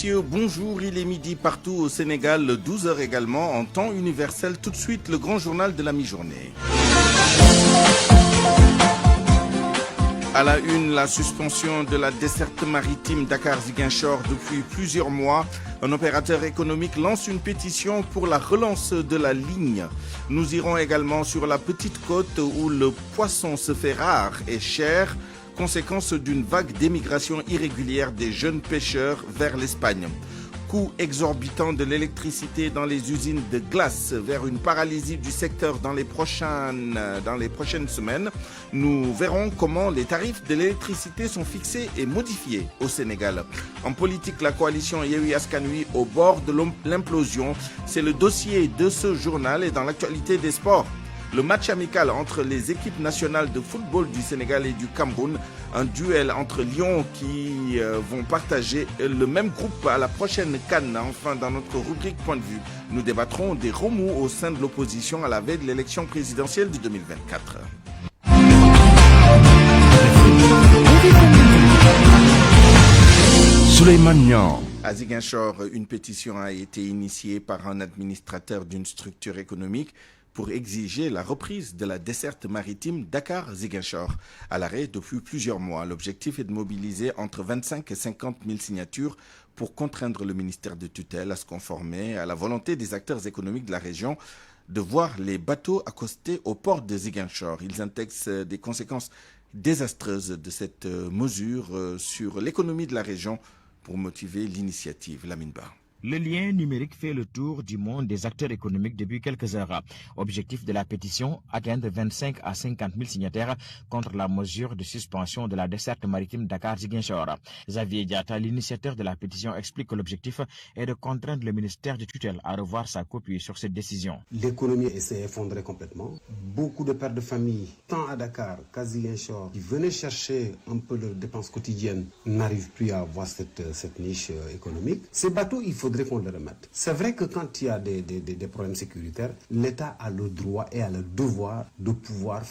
messieurs, bonjour, il est midi partout au Sénégal, 12h également, en temps universel. Tout de suite, le grand journal de la mi-journée. À la une, la suspension de la desserte maritime Dakar-Ziguinchor depuis plusieurs mois. Un opérateur économique lance une pétition pour la relance de la ligne. Nous irons également sur la petite côte où le poisson se fait rare et cher, conséquence d'une vague d'émigration irrégulière des jeunes pêcheurs vers l'Espagne. Coût exorbitant de l'électricité dans les usines de glace vers une paralysie du secteur dans les prochaines semaines. Nous verrons comment les tarifs de l'électricité sont fixés et modifiés au Sénégal. En politique, la coalition Yewwi Askan Wi au bord de l'implosion. C'est le dossier de ce journal et dans l'actualité des sports. Le match amical entre les équipes nationales de football du Sénégal et du Cameroun, un duel entre Lions qui vont partager le même groupe à la prochaine CAN. Enfin, dans notre rubrique Point de vue, nous débattrons des remous au sein de l'opposition à la veille de l'élection présidentielle de 2024. Souleymane Niang. À Ziguinchor, une pétition a été initiée par un administrateur d'une structure économique pour exiger la reprise de la desserte maritime Dakar-Ziguinchor à l'arrêt depuis plusieurs mois. L'objectif est de mobiliser entre 25 et 50 000 signatures pour contraindre le ministère de tutelle à se conformer à la volonté des acteurs économiques de la région de voir les bateaux accostés au port de Ziguinchor. Ils intègrent des conséquences désastreuses de cette mesure sur l'économie de la région pour motiver l'initiative. Lamine Ba. Le lien numérique fait le tour du monde des acteurs économiques depuis quelques heures. Objectif de la pétition, atteindre 25 à 50 000 signataires contre la mesure de suspension de la desserte maritime Dakar-Ziguinchor. Xavier Diatta, l'initiateur de la pétition, explique que l'objectif est de contraindre le ministère de tutelle à revoir sa copie sur cette décision. L'économie s'est effondrée complètement. Beaucoup de pères de famille, tant à Dakar qu'à Ziguinchor, qui venaient chercher un peu leurs dépenses quotidiennes, n'arrivent plus à avoir cette niche économique. Ces bateaux, il faut qu'on le remette. C'est vrai que quand il y a des problèmes sécuritaires, l'État a le droit et a le devoir de pouvoir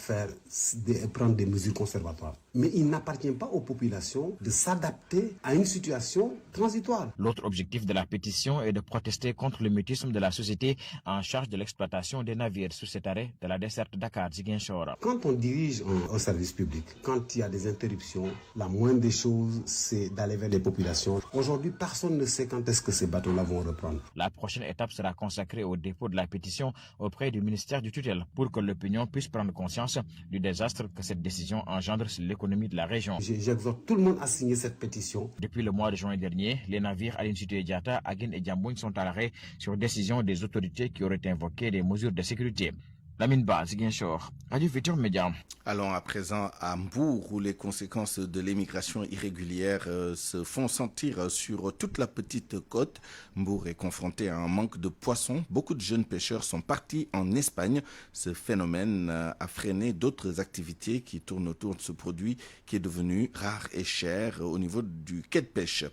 prendre des mesures conservatoires. Mais il n'appartient pas aux populations de s'adapter à une situation transitoire. L'autre objectif de la pétition est de protester contre le mutisme de la société en charge de l'exploitation des navires sous cet arrêt de la desserte Dakar-Ziguinchor. Quand on dirige un service public, quand il y a des interruptions, la moindre des choses, c'est d'aller vers les populations. Aujourd'hui, personne ne sait quand est-ce que ces bateaux-là vont reprendre. La prochaine étape sera consacrée au dépôt de la pétition auprès du ministère du tutelle pour que l'opinion puisse prendre conscience du désastre que cette décision engendre sur l'économie de la région. J'exhorte tout le monde à signer cette pétition. Depuis le mois de juin dernier, les navires Aline Sitoé Diatta, Aguin et Diamboune sont à l'arrêt sur décision des autorités qui auraient invoqué des mesures de sécurité. Lamine Ba, Ziguinchor, Radio Futur Média. Allons à présent à Mbour où les conséquences de l'émigration irrégulière se font sentir sur toute la petite côte. Mbour est confronté à un manque de poissons. Beaucoup de jeunes pêcheurs sont partis en Espagne. Ce phénomène a freiné d'autres activités qui tournent autour de ce produit qui est devenu rare et cher au niveau du quai de pêche.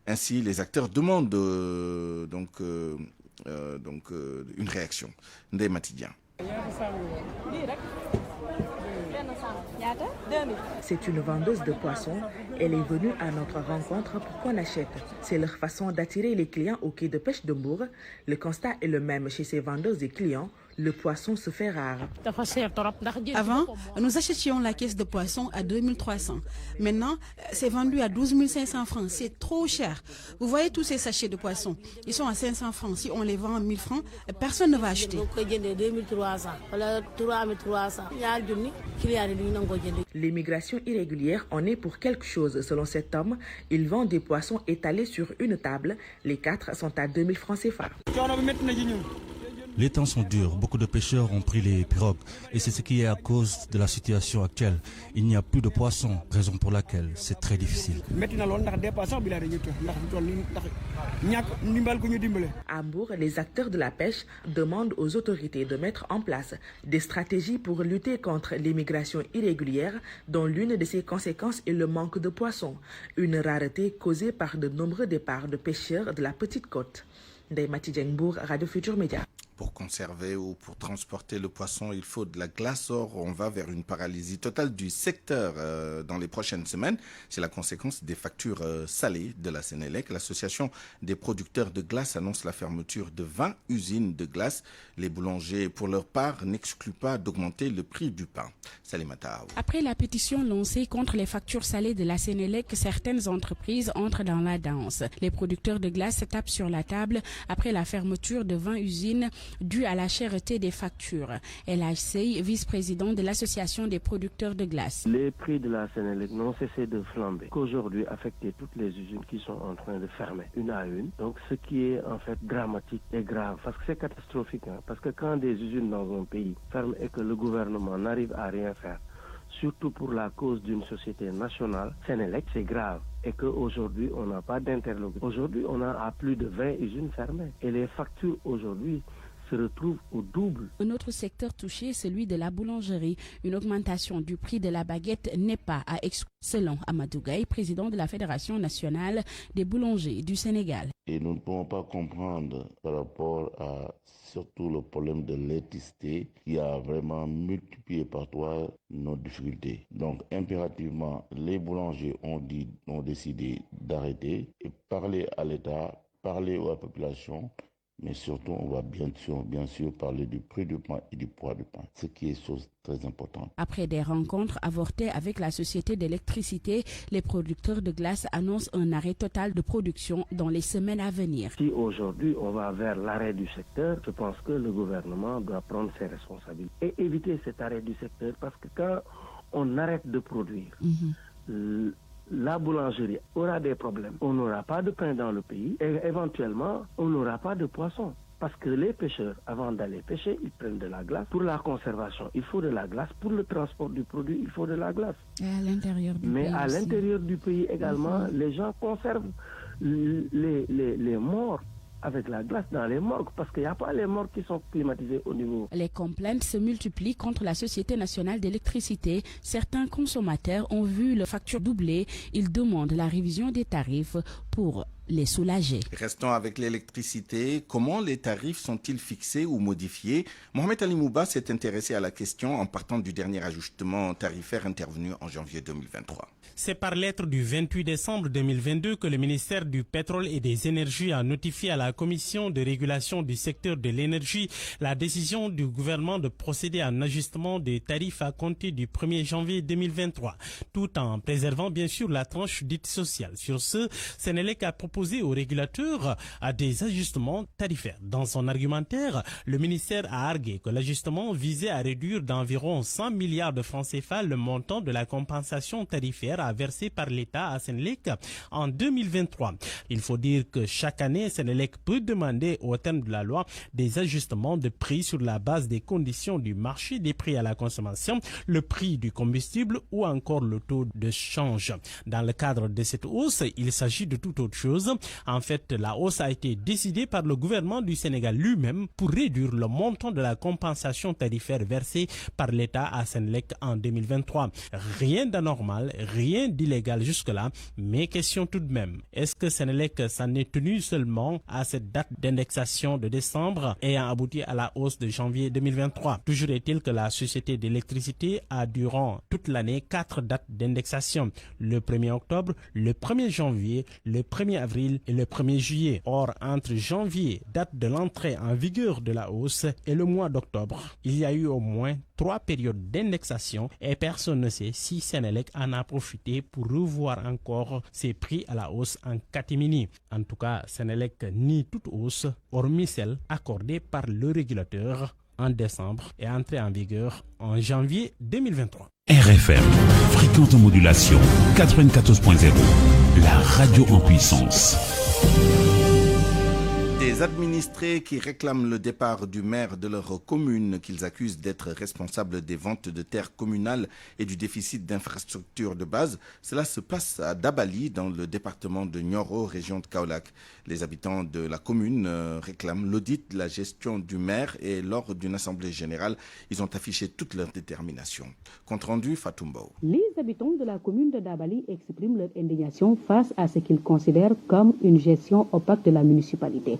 Ainsi, les acteurs demandent une réaction. Ndeye Matidien. C'est une vendeuse de poissons. Elle est venue à notre rencontre pour qu'on achète. C'est leur façon d'attirer les clients au quai de pêche de Mbour. Le constat est le même chez ces vendeuses et clients. Le poisson se fait rare. Avant, nous achetions la caisse de poisson à 2300. Maintenant, c'est vendu à 12 500 francs. C'est trop cher. Vous voyez tous ces sachets de poisson. Ils sont à 500 francs. Si on les vend à 1000 francs, personne ne va acheter. L'immigration irrégulière en est pour quelque chose. Selon cet homme, il vend des poissons étalés sur une table. Les 4 sont à 2000 francs CFA. Les temps sont durs, beaucoup de pêcheurs ont pris les pirogues et c'est ce qui est à cause de la situation actuelle. Il n'y a plus de poissons, raison pour laquelle c'est très difficile. À Mbour, les acteurs de la pêche demandent aux autorités de mettre en place des stratégies pour lutter contre l'immigration irrégulière dont l'une de ses conséquences est le manque de poissons, une rareté causée par de nombreux départs de pêcheurs de la petite côte. Ndeye Mati Diengbourg, Radio Futur Média. Pour conserver ou pour transporter le poisson, il faut de la glace. Or, on va vers une paralysie totale du secteur dans les prochaines semaines. C'est la conséquence des factures salées de la Sénélec. L'association des producteurs de glace annonce la fermeture de 20 usines de glace. Les boulangers, pour leur part, n'excluent pas d'augmenter le prix du pain. Salimata Aou. Après la pétition lancée contre les factures salées de la Sénélec, certaines entreprises entrent dans la danse. Les producteurs de glace tapent sur la table après la fermeture de 20 usines due à la cherté des factures. El Sey, vice-président de l'association des producteurs de glace. Les prix de la Sénélec n'ont cessé de flamber, qu'aujourd'hui affecter toutes les usines qui sont en train de fermer une à une. Donc ce qui est en fait dramatique et grave, parce que c'est catastrophique. Parce que quand des usines dans un pays ferment et que le gouvernement n'arrive à rien faire, surtout pour la cause d'une société nationale, Sénélec, c'est grave. Et qu'aujourd'hui, on n'a pas d'interlocuteur. Aujourd'hui, on a à plus de 20 usines fermées. Et les factures aujourd'hui se retrouve au double. Un autre secteur touché, celui de la boulangerie. Une augmentation du prix de la baguette n'est pas à exclure, selon Amadou Gaye, président de la Fédération nationale des boulangers du Sénégal. Et nous ne pouvons pas comprendre par rapport à surtout le problème de l'électricité qui a vraiment multiplié par 3 nos difficultés. Donc impérativement, les boulangers ont décidé d'arrêter et parler à l'État, parler à la population. Mais surtout, on va bien sûr parler du prix du pain et du poids du pain, ce qui est chose très importante. Après des rencontres avortées avec la société d'électricité, les producteurs de glace annoncent un arrêt total de production dans les semaines à venir. Si aujourd'hui on va vers l'arrêt du secteur, je pense que le gouvernement doit prendre ses responsabilités et éviter cet arrêt du secteur, parce que quand on arrête de produire, la boulangerie aura des problèmes. On n'aura pas de pain dans le pays et éventuellement, on n'aura pas de poisson. Parce que les pêcheurs, avant d'aller pêcher, ils prennent de la glace. Pour la conservation, il faut de la glace. Pour le transport du produit, il faut de la glace. Et à l'intérieur du Mais pays à aussi. l'intérieur du pays également, les gens conservent les morts avec la glace dans les morgues, parce qu'il n'y a pas les morgues qui sont climatisées au niveau. Les complaintes se multiplient contre la Société nationale d'électricité. Certains consommateurs ont vu leur facture doubler. Ils demandent la révision des tarifs pour les soulager. Restons avec l'électricité. Comment les tarifs sont-ils fixés ou modifiés? Mohamed Ali Mouba s'est intéressé à la question en partant du dernier ajustement tarifaire intervenu en janvier 2023. C'est par lettre du 28 décembre 2022 que le ministère du Pétrole et des Énergies a notifié à la Commission de régulation du secteur de l'énergie la décision du gouvernement de procéder à un ajustement des tarifs à compter du 1er janvier 2023, tout en préservant bien sûr la tranche dite sociale. Sur ce, Sénélec a proposé aux régulateurs à des ajustements tarifaires. Dans son argumentaire, le ministère a argué que l'ajustement visait à réduire d'environ 100 milliards de francs CFA le montant de la compensation tarifaire versée par l'État à Sénélec en 2023. Il faut dire que chaque année, Sénélec peut demander au terme de la loi des ajustements de prix sur la base des conditions du marché des prix à la consommation, le prix du combustible ou encore le taux de change. Dans le cadre de cette hausse, il s'agit de toute autre chose. En fait, la hausse a été décidée par le gouvernement du Sénégal lui-même pour réduire le montant de la compensation tarifaire versée par l'État à Sénélec en 2023. Rien d'anormal, rien d'illégal jusque-là, mais question tout de même. Est-ce que Sénélec s'en est tenu seulement à cette date d'indexation de décembre ayant abouti à la hausse de janvier 2023? Toujours est-il que la société d'électricité a durant toute l'année 4 dates d'indexation. Le 1er octobre, le 1er janvier, le 1er avril et le 1er juillet. Or, entre janvier, date de l'entrée en vigueur de la hausse, et le mois d'octobre, il y a eu au moins 3 périodes d'indexation et personne ne sait si Sénélec en a profité pour revoir encore ses prix à la hausse en catimini. En tout cas, Sénélec nie toute hausse, hormis celle accordée par le régulateur en décembre et entrée en vigueur en janvier 2023. RFM, fréquente modulation 94.0, la radio en puissance. Des administrés qui réclament le départ du maire de leur commune, qu'ils accusent d'être responsable des ventes de terres communales et du déficit d'infrastructures de base. Cela se passe à Dabali, dans le département de Nioro, région de Kaolack. Les habitants de la commune réclament l'audit de la gestion du maire et lors d'une assemblée générale, ils ont affiché toute leur détermination. Compte rendu, Fatoumbo. Les habitants de la commune de Dabali expriment leur indignation face à ce qu'ils considèrent comme une gestion opaque de la municipalité.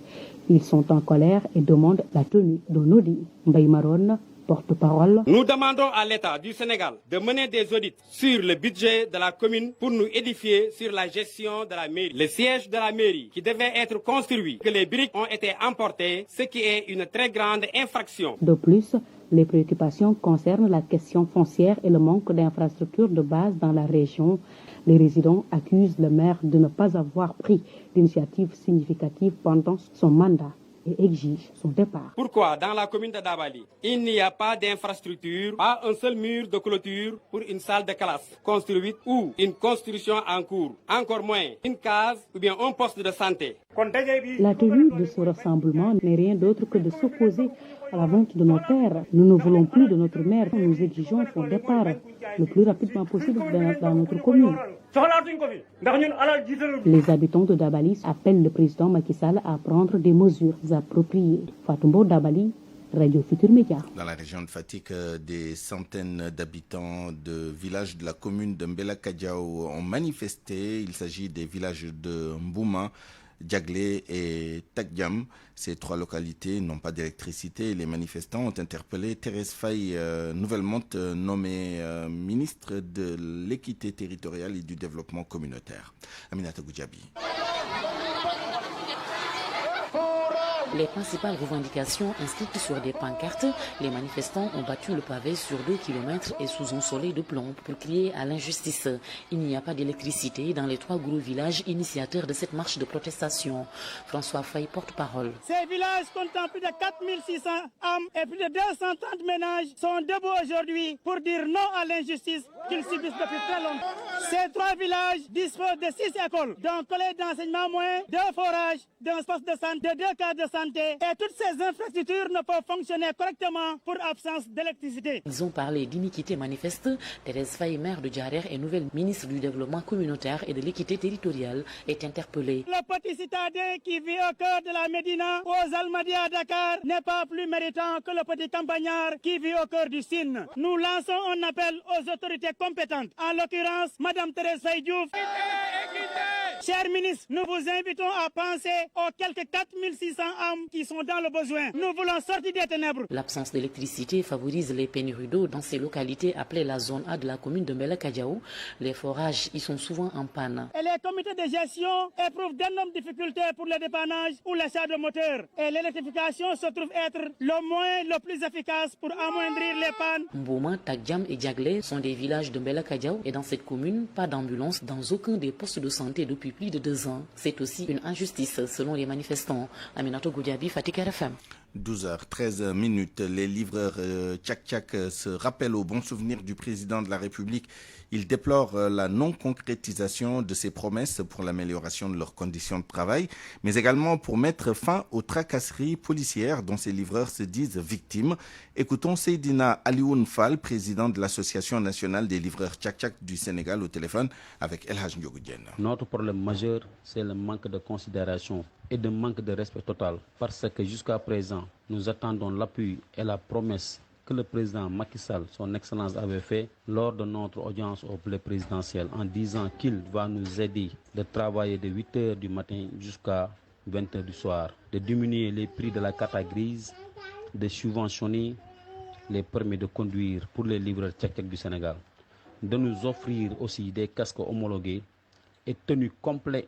Ils sont en colère et demandent la tenue d'un audit. Mbaye Maron, porte-parole. Nous demandons à l'État du Sénégal de mener des audits sur le budget de la commune pour nous édifier sur la gestion de la mairie. Le siège de la mairie qui devait être construit, que les briques ont été emportées, ce qui est une très grande infraction. De plus, les préoccupations concernent la question foncière et le manque d'infrastructures de base dans la région. Les résidents accusent le maire de ne pas avoir pris d'initiatives significatives pendant son mandat et exigent son départ. Pourquoi dans la commune de Dabali, il n'y a pas d'infrastructure, pas un seul mur de clôture pour une salle de classe construite ou une construction en cours, encore moins une case ou bien un poste de santé. La tenue de ce rassemblement n'est rien d'autre que de s'opposer à la vente de nos terres. Nous ne voulons plus de notre maire, nous exigeons son départ le plus rapidement possible dans notre commune. Les habitants de Dabali appellent le président Macky Sall à prendre des mesures appropriées. Fatumbo Dabali, Radio Futur Média. Dans la région de Fatick, des centaines d'habitants de villages de la commune de Mbella Kadiao ont manifesté. Il s'agit des villages de Mbouma, Diaglé et Takdiam. Ces trois localités n'ont pas d'électricité. Les manifestants ont interpellé Thérèse Faye, nouvellement nommée ministre de l'équité territoriale et du développement communautaire. Aminata Goudjabi. Les principales revendications inscrites sur des pancartes, les manifestants ont battu le pavé sur 2 km et sous un soleil de plomb pour crier à l'injustice. Il n'y a pas d'électricité dans les 3 gros villages initiateurs de cette marche de protestation. François Faye, porte-parole. Ces villages comptant plus de 4600 âmes et plus de 230 ménages sont debout aujourd'hui pour dire non à l'injustice qu'ils subissent depuis très longtemps. Ces 3 villages disposent de 6 écoles, d'un collège d'enseignement moyen, 2 forages, d'un poste de santé, de 2 cases de santé. Et toutes ces infrastructures ne peuvent fonctionner correctement pour absence d'électricité. Ils ont parlé d'iniquité manifeste. Thérèse Faye, maire de Djarer et nouvelle ministre du développement communautaire et de l'équité territoriale, est interpellée. Le petit citadin qui vit au cœur de la Médina, aux Almadies à Dakar, n'est pas plus méritant que le petit campagnard qui vit au cœur du Sine. Nous lançons un appel aux autorités compétentes, en l'occurrence Madame Thérèse Faye Diouf. Chers ministres, nous vous invitons à penser aux quelques 4600 âmes qui sont dans le besoin. Nous voulons sortir des ténèbres. L'absence d'électricité favorise les pénuries d'eau dans ces localités appelées la zone A de la commune de Mbella Kadiao. Les forages y sont souvent en panne. Et les comités de gestion éprouvent d'énormes difficultés pour le dépannage ou l'achat de moteurs. Et l'électrification se trouve être le moyen le plus efficace pour amoindrir les pannes. Mbouma, Takdiam et Diaglé sont des villages de Mbella Kadiao et dans cette commune, pas d'ambulance dans aucun des postes de santé depuis plus de 2 ans. C'est aussi une injustice selon les manifestants. Aminato Goudiabi, Fatick RFM. 12h13 minutes. Les livreurs Tchak-Tchak se rappellent au bon souvenir du président de la République. Ils déplorent la non-concrétisation de ses promesses pour l'amélioration de leurs conditions de travail, mais également pour mettre fin aux tracasseries policières dont ces livreurs se disent victimes. Écoutons Seydina Alioune Fall, président de l'Association nationale des livreurs Tchak-Tchak du Sénégal, au téléphone avec El Hadj Ndiogou Diène. Notre problème majeur, c'est le manque de considération et de manque de respect total, parce que jusqu'à présent, nous attendons l'appui et la promesse que le président Macky Sall, son Excellence, avait fait lors de notre audience au palais présidentiel en disant qu'il va nous aider de travailler de 8 h du matin jusqu'à 20 h du soir, de diminuer les prix de la carte grise, de subventionner les permis de conduire pour les livreurs Tchak-Tchak du Sénégal, de nous offrir aussi des casques homologués et tenues complets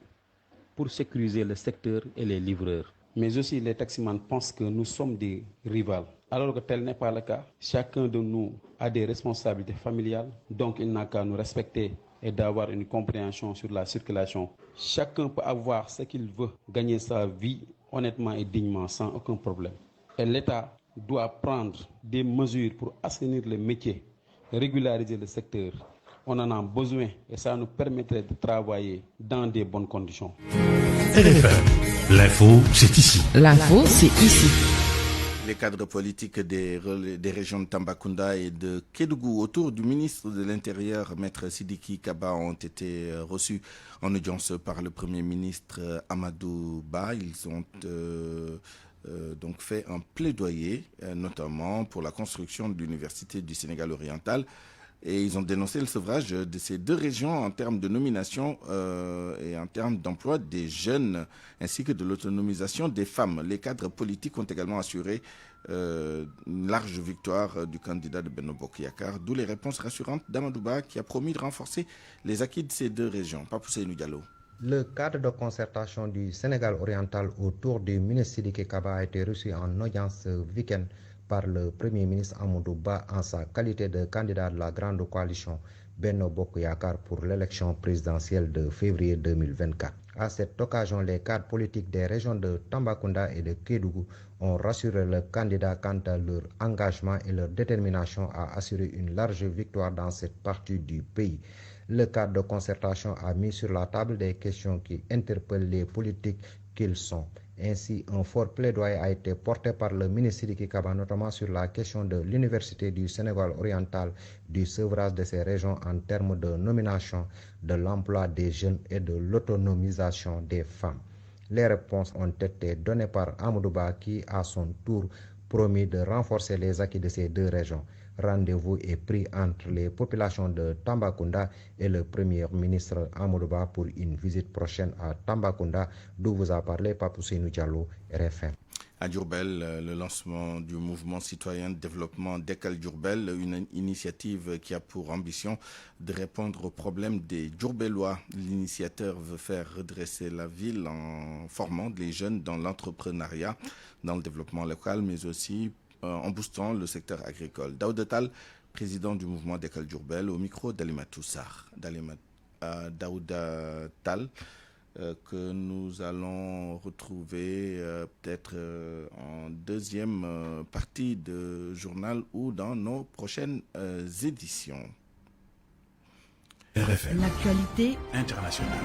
pour sécuriser le secteur et les livreurs. Mais aussi les taximans pensent que nous sommes des rivales, alors que tel n'est pas le cas. Chacun de nous a des responsabilités familiales, donc il n'a qu'à nous respecter et d'avoir une compréhension sur la circulation. Chacun peut avoir ce qu'il veut, gagner sa vie honnêtement et dignement, sans aucun problème. Et l'État doit prendre des mesures pour assainir le métier, régulariser le secteur. On en a besoin et ça nous permettrait de travailler dans des bonnes conditions. RFM, l'info, c'est ici. L'info, c'est ici. Les cadres politiques des régions de Tambacounda et de Kédougou autour du ministre de l'Intérieur, Maître Sidiki Kaba, ont été reçus en audience par le Premier ministre Amadou Ba. Ils ont donc fait un plaidoyer, notamment pour la construction de l'Université du Sénégal oriental. Et ils ont dénoncé le sevrage de ces deux régions en termes de nomination et en termes d'emploi des jeunes, ainsi que de l'autonomisation des femmes. Les cadres politiques ont également assuré une large victoire du candidat de Benno Bokk Yakaar, d'où les réponses rassurantes d'Amadouba qui a promis de renforcer les acquis de ces deux régions. Papou Seynou Diallo. Le cadre de concertation du Sénégal oriental autour du ministre Sidiki Kaba a été reçu en audience ce week-end par le Premier ministre Amadou Ba en sa qualité de candidat de la grande coalition Benno Bokk Yakaar pour l'élection présidentielle de février 2024. À cette occasion, les cadres politiques des régions de Tambacounda et de Kédougou ont rassuré le candidat quant à leur engagement et leur détermination à assurer une large victoire dans cette partie du pays. Le cadre de concertation a mis sur la table des questions qui interpellent les politiques qu'ils sont. Ainsi, un fort plaidoyer a été porté par le ministre Sidiki Kaba, notamment sur la question de l'Université du Sénégal oriental, du sevrage de ces régions en termes de nomination, de l'emploi des jeunes et de l'autonomisation des femmes. Les réponses ont été données par Amadouba qui, à son tour, promis de renforcer les acquis de ces deux régions. Rendez-vous est pris entre les populations de Tambacounda et le Premier ministre Amadouba pour une visite prochaine à Tambacounda, d'où vous a parlé Papou Seynou Diallo, RFM. À Diourbel, le lancement du mouvement citoyen de développement Dekkal Diourbel, une initiative qui a pour ambition de répondre aux problèmes des Diourbellois. L'initiateur veut faire redresser la ville en formant les jeunes dans l'entrepreneuriat, dans le développement local, mais aussi en boostant le secteur agricole. Daouda Tal, président du mouvement Dekkal Diourbel, au micro d'Alimatou Sarr. Daouda Tal, que nous allons retrouver peut-être en deuxième partie de journal ou dans nos prochaines éditions. RFM. L'actualité internationale.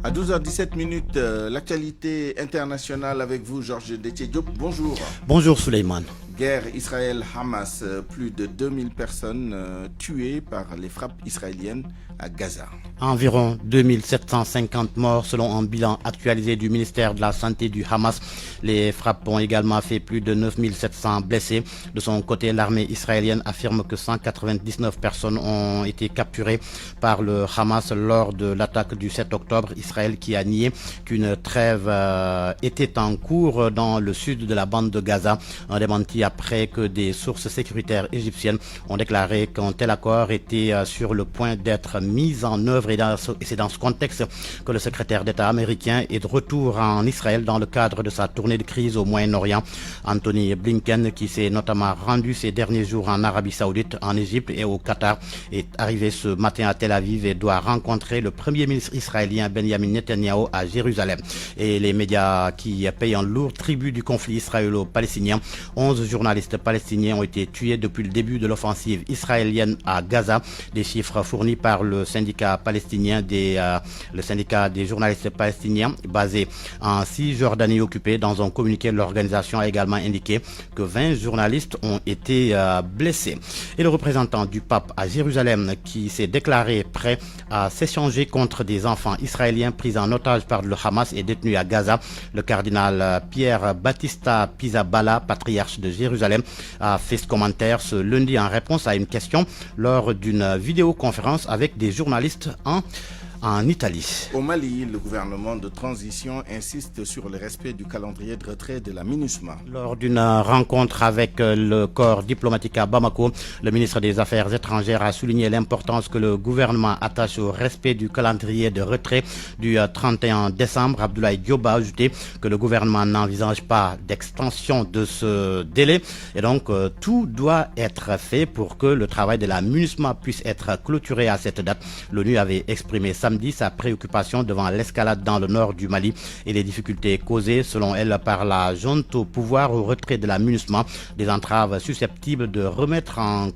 À 12h17, l'actualité internationale avec vous, Georges Détié Diop. Bonjour. Bonjour Souleymane. Guerre Israël-Hamas, plus de 2000 personnes tuées par les frappes israéliennes à Gaza. Environ 2750 morts selon un bilan actualisé du ministère de la Santé du Hamas. Les frappes ont également fait plus de 9700 blessés. De son côté, l'armée israélienne affirme que 199 personnes ont été capturées par le Hamas lors de l'attaque du 7 octobre. Israël qui a nié qu'une trêve était en cours dans le sud de la bande de Gaza. Un démenti après que des sources sécuritaires égyptiennes ont déclaré qu'un tel accord était sur le point d'être mis en œuvre et c'est dans ce contexte que le secrétaire d'État américain est de retour en Israël dans le cadre de sa tournée de crise au Moyen-Orient. Anthony Blinken, qui s'est notamment rendu ces derniers jours en Arabie Saoudite, en Égypte et au Qatar, est arrivé ce matin à Tel Aviv et doit rencontrer le premier ministre israélien Benjamin Netanyahu à Jérusalem. Et les médias qui payent un lourd tribut du conflit israélo-palestinien, 11 journalistes palestiniens ont été tués depuis le début de l'offensive israélienne à Gaza. Des chiffres fournis par le syndicat palestinien le syndicat des journalistes palestiniens basé en Cisjordanie occupée. Dans un communiqué, l'organisation a également indiqué que 20 journalistes ont été blessés. Et le représentant du pape à Jérusalem qui s'est déclaré prêt à s'échanger contre des enfants israéliens pris en otage par le Hamas et détenus à Gaza, le cardinal Pierre Battista Pizzaballa, patriarche de Jérusalem, a fait ce commentaire ce lundi en réponse à une question lors d'une vidéoconférence avec des journalistes en Italie. Au Mali, le gouvernement de transition insiste sur le respect du calendrier de retrait de la MINUSMA. Lors d'une rencontre avec le corps diplomatique à Bamako, le ministre des Affaires étrangères a souligné l'importance que le gouvernement attache au respect du calendrier de retrait du 31 décembre. Abdoulaye Diop a ajouté que le gouvernement n'envisage pas d'extension de ce délai et donc tout doit être fait pour que le travail de la MINUSMA puisse être clôturé à cette date. L'ONU avait exprimé sa samedi sa préoccupation devant l'escalade dans le nord du Mali et les difficultés causées, selon elle, par la junte au pouvoir au retrait de la MINUSMA, des entraves susceptibles de remettre en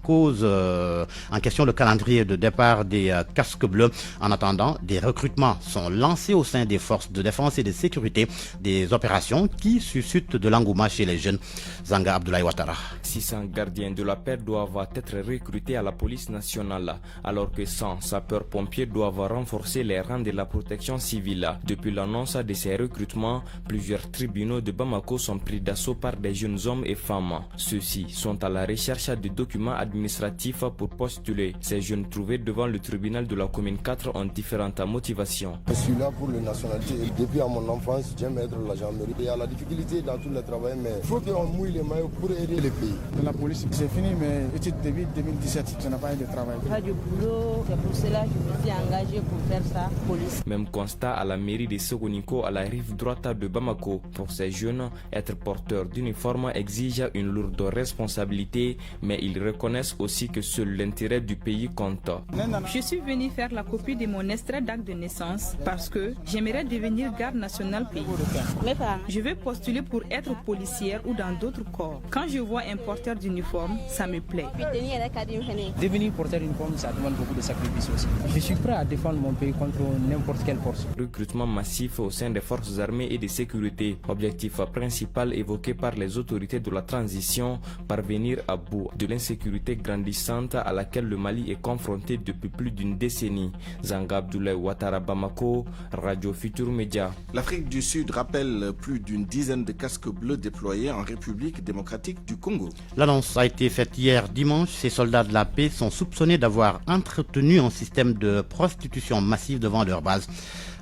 question le calendrier de départ des casques bleus. En attendant, des recrutements sont lancés au sein des forces de défense et de sécurité, des opérations qui suscitent de l'engouement chez les jeunes. Zanga Abdoulaye Ouattara. 600 gardiens de la paix doivent être recrutés à la police nationale, alors que 100 sapeurs-pompiers doivent renforcer les rangs de la protection civile. Depuis l'annonce de ces recrutements, plusieurs tribunaux de Bamako sont pris d'assaut par des jeunes hommes et femmes. Ceux-ci sont à la recherche de documents administratifs pour postuler. Ces jeunes trouvés devant le tribunal de la commune 4 ont différentes motivations. Je suis là pour la nationalité. Depuis à mon enfance, j'aime être la gendarmerie. Il y a la difficulté dans tout le travail, mais il faut qu'on mouille les maillots pour aider le pays. Dans la police, c'est fini, mais études début 2017, je n'ai pas eu de travail. Pas du boulot, c'est pour cela que je me suis engagé pour faire ça, police. Même constat à la mairie de Sogoniko, à la rive droite de Bamako. Pour ces jeunes, être porteur d'uniforme exige une lourde responsabilité, mais ils reconnaissent aussi que seul l'intérêt du pays compte. Je suis venu faire la copie de mon extrait d'acte de naissance parce que j'aimerais devenir garde nationale pays. Je vais postuler pour être policière ou dans d'autres corps. Quand je vois un porteur d'uniforme, ça me plaît. Devenir porteur d'uniforme, ça demande beaucoup de sacrifices aussi. Je suis prêt à défendre mon pays contre n'importe quelle force. Recrutement massif au sein des forces armées et de sécurité. Objectif principal évoqué par les autorités de la transition, parvenir à bout de l'insécurité grandissante à laquelle le Mali est confronté depuis plus d'une décennie. Zanga Abdoulaye Ouattara, Bamako, Radio Futur Média. L'Afrique du Sud rappelle plus d'une dizaine de casques bleus déployés en République démocratique du Congo. L'annonce a été faite hier dimanche. Ces soldats de la paix sont soupçonnés d'avoir entretenu un système de prostitution massive devant leur base.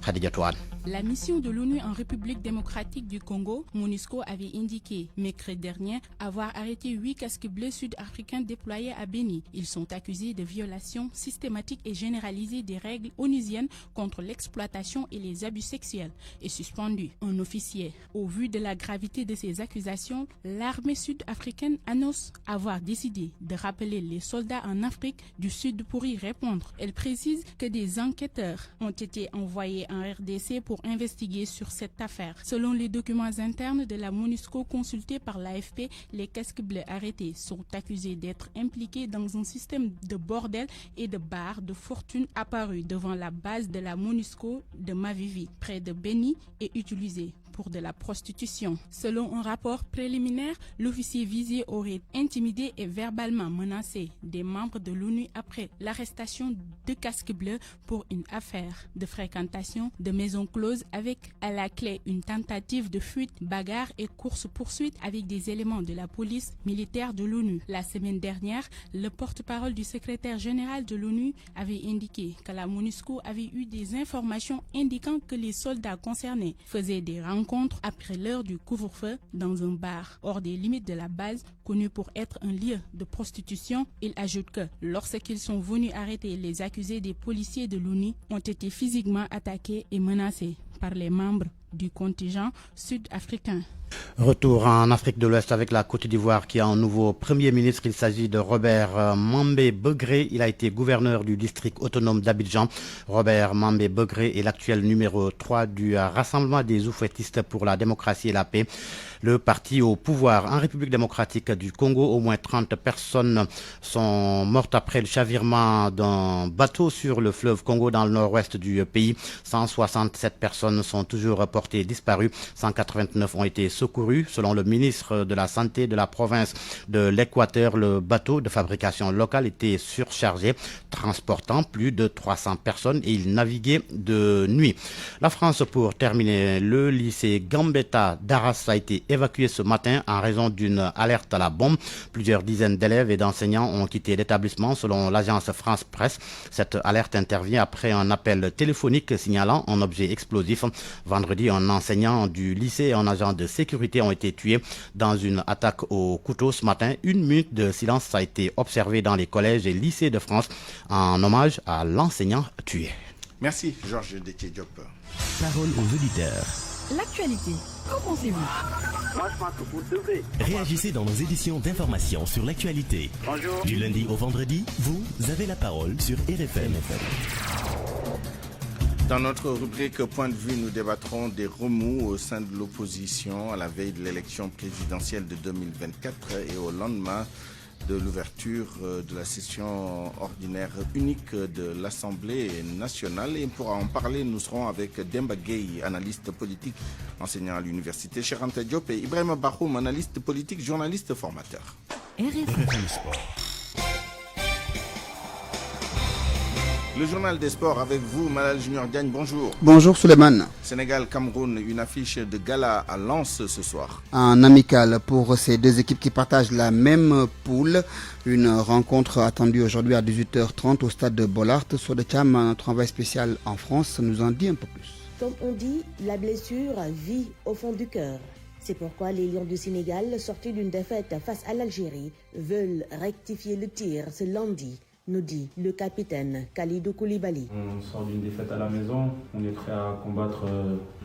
Khadija Touane. La mission de l'ONU en République démocratique du Congo, MONUSCO, avait indiqué mercredi dernier avoir arrêté 8 casques bleus sud-africains déployés à Beni. Ils sont accusés de violations systématiques et généralisées des règles onusiennes contre l'exploitation et les abus sexuels et suspendu un officier. Au vu de la gravité de ces accusations, l'armée sud-africaine annonce avoir décidé de rappeler les soldats en Afrique du Sud pour y répondre. Elle précise que des enquêteurs ont été envoyés en RDC pour investiguer sur cette affaire. Selon les documents internes de la MONUSCO consultés par l'AFP, les casques bleus arrêtés sont accusés d'être impliqués dans un système de bordel et de bars de fortune apparu devant la base de la MONUSCO de Mavivi, près de Beni, et utilisé pour de la prostitution. Selon un rapport préliminaire, l'officier visé aurait intimidé et verbalement menacé des membres de l'ONU après l'arrestation de casques bleus pour une affaire de fréquentation de maisons closes avec à la clé une tentative de fuite, bagarre et course-poursuite avec des éléments de la police militaire de l'ONU. La semaine dernière, le porte-parole du secrétaire général de l'ONU avait indiqué que la MONUSCO avait eu des informations indiquant que les soldats concernés faisaient des rencontres après l'heure du couvre-feu dans un bar hors des limites de la base connu pour être un lieu de prostitution. Il ajoute que lorsqu'ils sont venus arrêter les accusés, des policiers de l'ONU ont été physiquement attaqués et menacés par les membres du contingent sud-africain. Retour en Afrique de l'Ouest avec la Côte d'Ivoire qui a un nouveau Premier ministre. Il s'agit de Robert Mambé-Begré. Il a été gouverneur du district autonome d'Abidjan. Robert Mambé-Begré est l'actuel numéro 3 du Rassemblement des oufouettistes pour la démocratie et la paix. Le parti au pouvoir en République démocratique du Congo. Au moins 30 personnes sont mortes après le chavirement d'un bateau sur le fleuve Congo dans le nord-ouest du pays. 167 personnes sont toujours reportées disparues. 189 ont été secourus. Selon le ministre de la Santé de la province de l'Équateur, le bateau de fabrication locale était surchargé, transportant plus de 300 personnes et il naviguait de nuit. La France, pour terminer, le lycée Gambetta d'Arras a été évacué ce matin en raison d'une alerte à la bombe. Plusieurs dizaines d'élèves et d'enseignants ont quitté l'établissement selon l'agence France Presse. Cette alerte intervient après un appel téléphonique signalant un objet explosif. Vendredi, un enseignant du lycée et un agent de sécurité ont été tués dans une attaque au couteau. Ce matin, 1 minute de silence a été observée dans les collèges et lycées de France en hommage à l'enseignant tué. Merci Georges Détié-Diop. Parole aux auditeurs. L'actualité, qu'en pensez-vous? Moi, je pense que vous devez. Réagissez dans nos éditions d'information sur l'actualité. Bonjour. Du lundi au vendredi, vous avez la parole sur RFM. Dans notre rubrique Point de vue, nous débattrons des remous au sein de l'opposition à la veille de l'élection présidentielle de 2024 et au lendemain de l'ouverture de la session ordinaire unique de l'Assemblée nationale. Et pour en parler, nous serons avec Demba Gueye, analyste politique, enseignant à l'université Cheikh Anta Diop, et Ibrahima Bakhoum, analyste politique, journaliste, formateur. RFM Sport. Le journal des sports avec vous, Malal Junior Diagne, bonjour. Bonjour Souleymane. Sénégal-Cameroun, une affiche de gala à Lens ce soir. Un amical pour ces deux équipes qui partagent la même poule. Une rencontre attendue aujourd'hui à 18h30 au stade de Bollard. Sur le Tcham, notre envoyé spécial en France nous en dit un peu plus. Comme on dit, la blessure vit au fond du cœur. C'est pourquoi les Lions du Sénégal, sortis d'une défaite face à l'Algérie, veulent rectifier le tir ce lundi, nous dit le capitaine Kalidou Koulibaly. On sort d'une défaite à la maison, on est prêt à combattre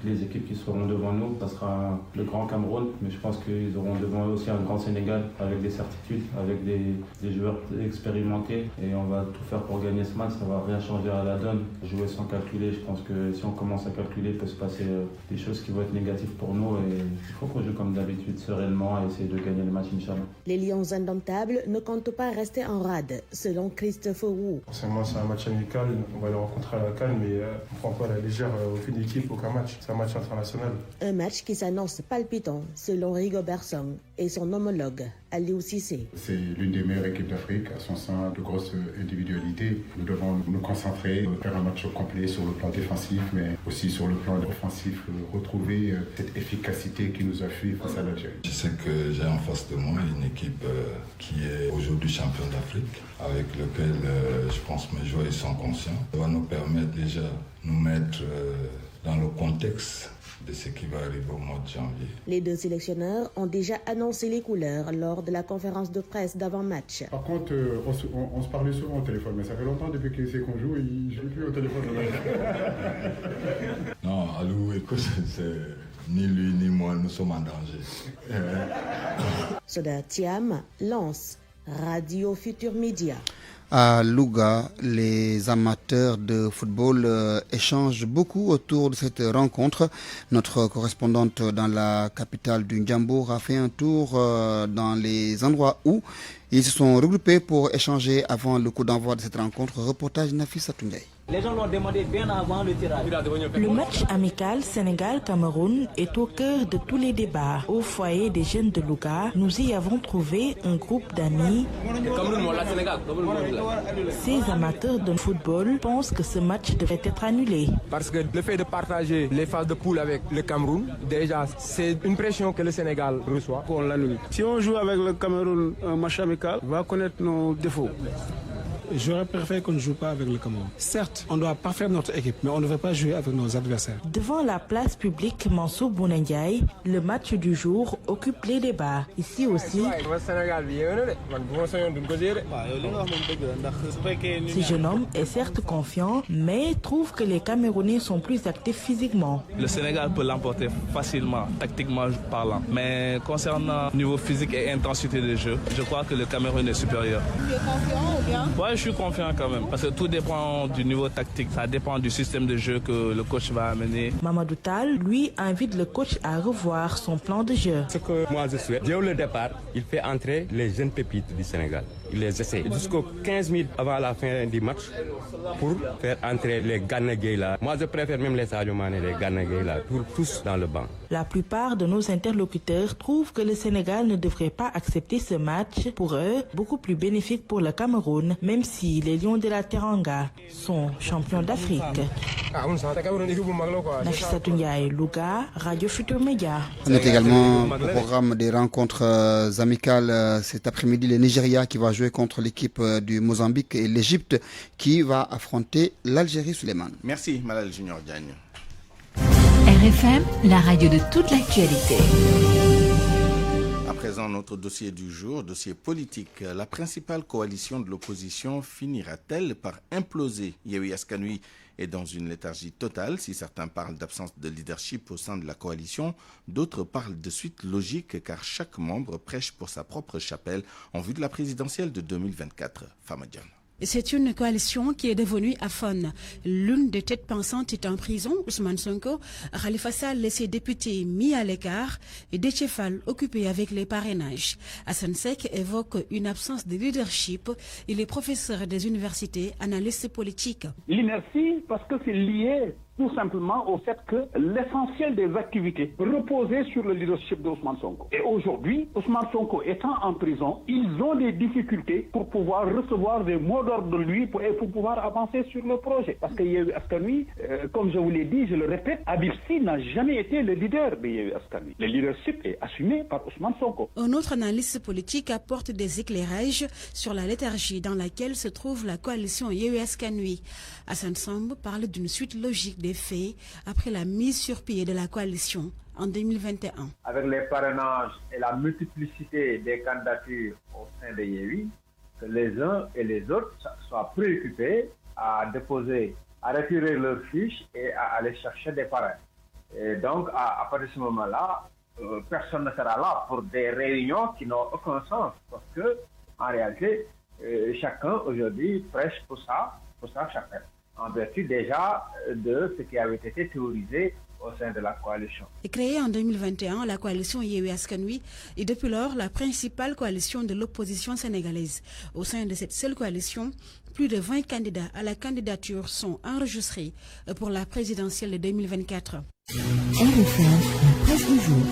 les équipes qui seront devant nous. Ça sera le grand Cameroun, mais je pense qu'ils auront devant eux aussi un grand Sénégal avec des certitudes, avec des joueurs expérimentés. Et on va tout faire pour gagner ce match, ça ne va rien changer à la donne. Jouer sans calculer, je pense que si on commence à calculer, il peut se passer des choses qui vont être négatives pour nous. Et il faut qu'on joue comme d'habitude, sereinement, et essayer de gagner le match, Inch'Allah. Les Lions indomptables ne comptent pas rester en rade, selon Christophe Roux. Forcément, c'est un match amical, on va le rencontrer à la CAN, mais on ne prend pas à la légère aucune équipe, aucun match. C'est un match international. Un match qui s'annonce palpitant, selon Rigobert Song et son homologue, Aliou Cissé. C'est l'une des meilleures équipes d'Afrique, à son sein de grosses individualités. Nous devons nous concentrer, faire un match complet sur le plan défensif, mais aussi sur le plan offensif, retrouver cette efficacité qui nous a fui face à l'Algérie. Je sais que j'ai en face de moi une équipe qui est aujourd'hui champion d'Afrique, avec lequel je pense mes joueurs sont conscients. Ça va nous permettre déjà de nous mettre dans le contexte de ce qui va arriver au mois de janvier. Les deux sélectionneurs ont déjà annoncé les couleurs lors de la conférence de presse d'avant-match. Par contre, on se parlait souvent au téléphone, mais ça fait longtemps depuis qu'il sait qu'on joue, il ne joue plus au téléphone. Non, Alou, écoute, ni lui ni moi, nous sommes en danger. Soda Thiam, Lens, Radio Futur Média. À Louga, les amateurs de football échangent beaucoup autour de cette rencontre. Notre correspondante dans la capitale du Ndjambour a fait un tour dans les endroits où ils se sont regroupés pour échanger avant le coup d'envoi de cette rencontre. Reportage Nafis Atoungaye. Les gens l'ont demandé bien avant le tirage. Le match amical Sénégal-Cameroun est au cœur de tous les débats. Au foyer des jeunes de Louga, nous y avons trouvé un groupe d'amis. Ces amateurs de football pensent que ce match devrait être annulé. Parce que le fait de partager les phases de poule avec le Cameroun, déjà, c'est une pression que le Sénégal reçoit. On l'annule. Si on joue avec le Cameroun un match amical, on va connaître nos défauts. J'aurais préféré qu'on ne joue pas avec le Cameroun. Certes, on doit parfaire notre équipe, mais on ne veut pas jouer avec nos adversaires. Devant la place publique Mansour Bounendiaï, le match du jour occupe les débats. Ici aussi, ce jeune homme est certes confiant, mais trouve que les Camerounais sont plus actifs physiquement. Le Sénégal peut l'emporter facilement, tactiquement parlant. Mais concernant niveau physique et intensité de jeu, je crois que le Cameroun est supérieur. Tu es confiant ou bien? Ouais, je suis confiant quand même, parce que tout dépend du niveau tactique, ça dépend du système de jeu que le coach va amener. Mamadou Tal, lui, invite le coach à revoir son plan de jeu. Ce que moi je souhaite, dès le départ, il fait entrer les jeunes pépites du Sénégal. Il les essaie jusqu'aux 15 minutes avant la fin du match pour faire entrer les Gana Gueye là. Moi je préfère même les Sadio Mané, les Gana Gueye là, tous dans le banc. La plupart de nos interlocuteurs trouvent que le Sénégal ne devrait pas accepter ce match. Pour eux, beaucoup plus bénéfique pour le Cameroun, même si les Lions de la Teranga sont champions d'Afrique. Nafisa Tounyaï, Louga, Radio Futur Média. On est également au programme des rencontres amicales cet après-midi. Le Nigeria qui va jouer contre l'équipe du Mozambique et l'Égypte qui va affronter l'Algérie. Souleymane. Merci Malal Junior Diagne. RFM, la radio de toute l'actualité. À présent, notre dossier du jour, dossier politique. La principale coalition de l'opposition finira-t-elle par imploser? Yewwi Askan Wi est dans une léthargie totale. Si certains parlent d'absence de leadership au sein de la coalition, d'autres parlent de suite logique car chaque membre prêche pour sa propre chapelle en vue de la présidentielle de 2024. Fama Diane. C'est une coalition qui est devenue aphone. L'une des têtes pensantes est en prison, Ousmane Sonko, Khalifa Sall et ses députés mis à l'écart et Déthié Fall occupé avec les parrainages. Hassan Seck évoque une absence de leadership. Il est professeur des universités, analyste politique. L'inertie, parce que c'est lié tout simplement au fait que l'essentiel des activités reposait sur le leadership d'Ousmane Sonko. Et aujourd'hui, Ousmane Sonko étant en prison, ils ont des difficultés pour pouvoir recevoir des mots d'ordre de lui pour pouvoir avancer sur le projet. Parce que Yewwi Askan Wi, comme je vous l'ai dit, je le répète, Habib Sy n'a jamais été le leader de Yewwi Askan Wi. Le leadership est assumé par Ousmane Sonko. Un autre analyste politique apporte des éclairages sur la léthargie dans laquelle se trouve la coalition Yewwi Askan Wi. Hassan Samb parle d'une suite logique des faits après la mise sur pied de la coalition en 2021. Avec les parrainages et la multiplicité des candidatures au sein de Yewwi, que les uns et les autres soient préoccupés à déposer, à retirer leurs fiches et à aller chercher des parrains. Et donc, à partir de ce moment-là, personne ne sera là pour des réunions qui n'ont aucun sens. Parce que, en réalité, chacun aujourd'hui prêche pour ça chacun. En vertu déjà de ce qui avait été théorisé au sein de la coalition. Et créée en 2021, la coalition Yewwi Askan Wi est depuis lors la principale coalition de l'opposition sénégalaise. Au sein de cette seule coalition, plus de 20 candidats à la candidature sont enregistrés pour la présidentielle de 2024. RFM, la presse du jour.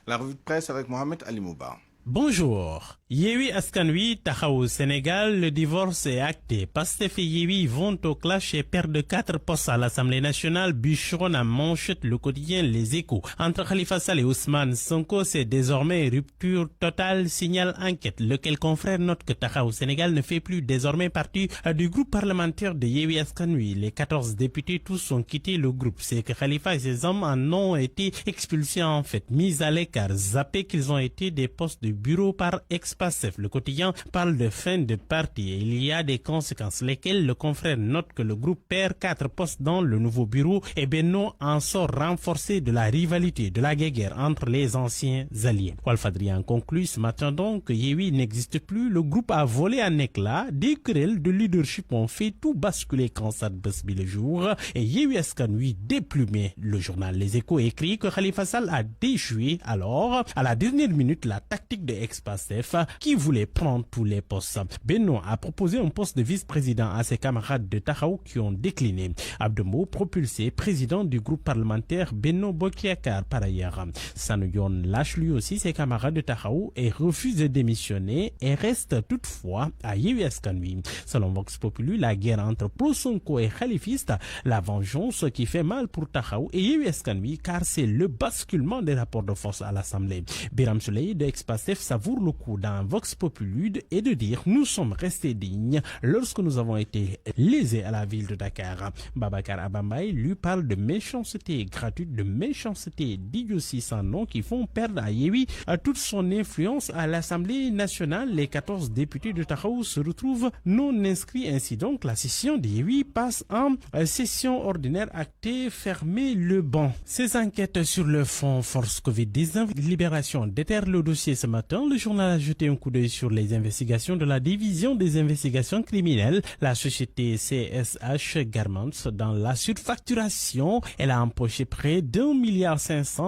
La revue de presse avec Mohamed Ali Mouba. Bonjour. Yewwi Askan Wi Taxawu Sénégal, le divorce est acté. Pastef et Yewwi vont au clash et perdent 4 postes à l'Assemblée nationale, bûcheronne à manchette le quotidien Les Échos. Entre Khalifa Sall et Ousmane Sonko, c'est désormais rupture totale, signale enquête. Lequel confrère note que Taxawu Sénégal ne fait plus désormais partie du groupe parlementaire de Yewwi Askan Wi. Les 14 députés tous ont quitté le groupe. C'est que Khalifa et ses hommes en ont été expulsés en fait, mis à l'écart, zappés qu'ils ont été des postes de bureau par ex-Pastef. Le quotidien parle de fin de parti et il y a des conséquences, lesquelles le confrère note que le groupe perd 4 postes dans le nouveau bureau et Benno en sort renforcé de la rivalité, de la guerre entre les anciens alliés. Walfadjri en conclut ce matin donc que Yewwi n'existe plus, le groupe a volé en éclats, des querelles de leadership ont fait tout basculer quand ça Besbi le jour et Yewwi Askan Wi déplumé. Le journal Les Échos écrit que Khalifa Sall a déjoué alors à la dernière minute la tactique de ex-Pastef qui voulait prendre tous les postes. Benno a proposé un poste de vice-président à ses camarades de Taxawu qui ont décliné. Abdembo propulsé président du groupe parlementaire Benno Bokk Yakaar par ailleurs. Sanoyon lâche lui aussi ses camarades de Taxawu et refuse de démissionner et reste toutefois à Yewwi Askan Wi. Selon Vox Populi, la guerre entre pro-Sonko et khalifistes, la vengeance qui fait mal pour Taxawu et Yewwi Askan Wi car c'est le basculement des rapports de force à l'Assemblée. Biram Souleye de ex-Pastef savoure le coup d'un Vox Populi et de dire nous sommes restés dignes lorsque nous avons été lésés à la ville de Dakar. Babacar Abambaye lui parle de méchanceté gratuite, de méchanceté d'idiotie sans nom qui font perdre à Yewwi toute son influence à l'Assemblée nationale. Les 14 députés de Taxawu se retrouvent non inscrits. Ainsi donc, la session de Yewwi passe en session ordinaire actée, fermée le banc. Ces enquêtes sur le fonds Force Covid-19, Libération déterre le dossier ce matin. Le journal a jeté un coup d'œil sur les investigations de la division des investigations criminelles. La société CSH Garments dans la surfacturation. Elle a empoché près d'1,5 milliard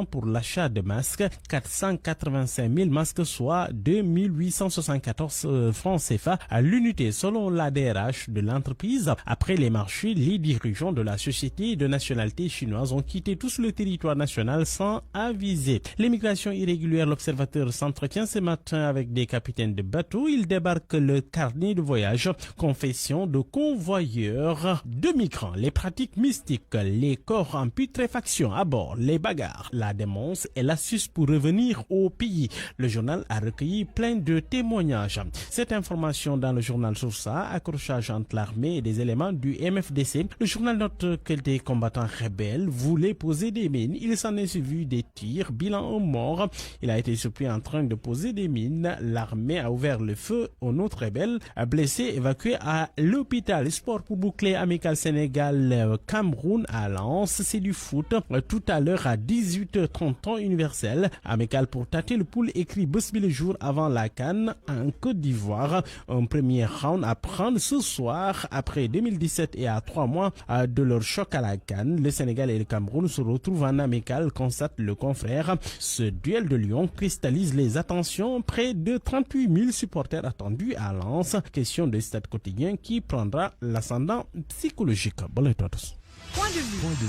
pour l'achat de masques, 485 000 masques, soit 2 874 francs CFA à l'unité selon la DRH de l'entreprise. Après les marchés, les dirigeants de la société de nationalité chinoise ont quitté tous le territoire national sans aviser. L'immigration irrégulière, l'observateur s'entretient ce matin avec des capitaines de bateaux. Ils débarquent le carnet de voyage, confession de convoyeurs de migrants, les pratiques mystiques, les corps en putréfaction à bord, les bagarres, la démence et l'astuce pour revenir au pays. Le journal a recueilli plein de témoignages. Cette information dans le journal Source A, accrochage entre l'armée et des éléments du MFDC. Le journal note que des combattants rebelles voulaient poser des mines. Il s'en est suivi des tirs, bilan un mort. Il a été surpris en train de poser des mines. l'armée a ouvert le feu aux autres rebelles. Blessés évacués à l'hôpital. Sport pour boucler amical Sénégal-Cameroun à Lens. C'est du foot. Tout à l'heure à 18h30 temps universel. Amical pour tâter le poule écrit Bosby le jour avant la CAN en Côte d'Ivoire. Un premier round à prendre ce soir après 2017 et à 3 mois de leur choc à la CAN. Le Sénégal et le Cameroun se retrouvent en amical, constate le confrère. Ce duel de Lyon cristallise les attentions. Près de 38 000 supporters attendus à Lens. Question de stade quotidien qui prendra l'ascendant psychologique. Point de